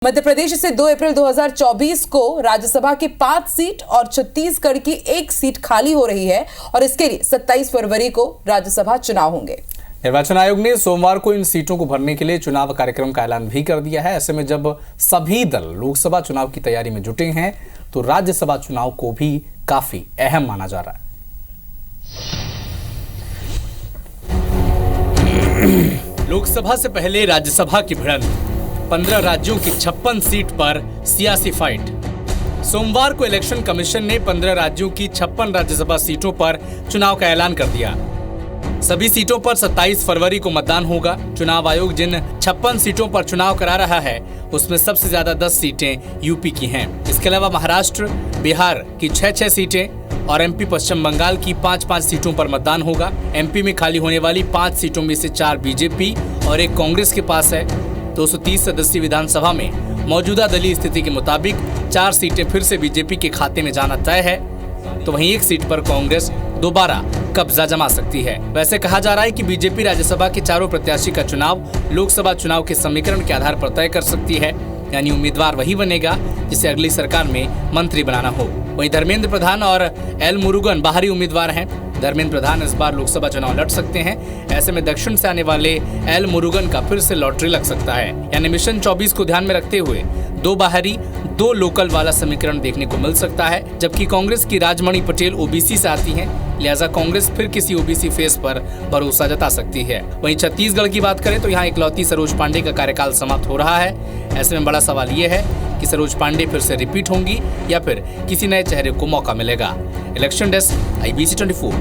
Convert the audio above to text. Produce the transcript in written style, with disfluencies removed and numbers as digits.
मध्य प्रदेश से 2 अप्रैल 2024 को राज्यसभा की 5 सीट और छत्तीसगढ़ की 1 सीट खाली हो रही है और इसके लिए 27 फरवरी को राज्यसभा चुनाव होंगे। निर्वाचन आयोग ने सोमवार को इन सीटों को भरने के लिए चुनाव कार्यक्रम का ऐलान भी कर दिया है। ऐसे में जब सभी दल लोकसभा चुनाव की तैयारी में जुटे हैं तो राज्यसभा चुनाव को भी काफी अहम माना जा रहा है। लोकसभा से पहले राज्यसभा की भिड़ंत, 15 राज्यों की 56 सीट पर सियासी फाइट। सोमवार को इलेक्शन कमीशन ने 15 राज्यों की 56 राज्यसभा सीटों पर चुनाव का ऐलान कर दिया। सभी सीटों पर 27 फरवरी को मतदान होगा। चुनाव आयोग जिन 56 सीटों पर चुनाव करा रहा है उसमें सबसे ज्यादा 10 सीटें यूपी की हैं। इसके अलावा महाराष्ट्र, बिहार की 6-6 सीटें और एमपी पश्चिम बंगाल की 5-5 सीटों पर मतदान होगा। एमपी में खाली होने वाली 5 सीटों में से 4 बीजेपी और 1 कांग्रेस के पास है। 230 सदस्यीय विधानसभा में मौजूदा दलीय स्थिति के मुताबिक 4 सीटें फिर से बीजेपी के खाते में जाना तय है, तो वहीं 1 सीट पर कांग्रेस दोबारा कब्जा जमा सकती है। वैसे कहा जा रहा है कि बीजेपी राज्यसभा के चारों प्रत्याशी का चुनाव लोकसभा चुनाव के समीकरण के आधार पर तय कर सकती है, यानी उम्मीदवार वही बनेगा जिसे अगली सरकार में मंत्री बनाना हो। वहीं धर्मेंद्र प्रधान और एल मुरुगन बाहरी उम्मीदवार हैं। धर्मेंद्र प्रधान इस बार लोकसभा चुनाव लड़ सकते हैं। ऐसे में दक्षिण से आने वाले एल मुरुगन का फिर से लॉटरी लग सकता है, यानी मिशन 24 को ध्यान में रखते हुए 2 बाहरी 2 लोकल वाला समीकरण देखने को मिल सकता है। जबकि कांग्रेस की राजमणि पटेल ओबीसी से आती हैं, लिहाजा कांग्रेस फिर किसी ओबीसी फेस पर भरोसा जता सकती है। वहीं छत्तीसगढ़ की बात करें तो यहाँ इकलौती सरोज पांडे का कार्यकाल समाप्त हो रहा है। ऐसे में बड़ा सवाल ये है कि सरोज पांडे फिर से रिपीट होंगी या फिर किसी नए चेहरे को मौका मिलेगा। Election desk IBC 24।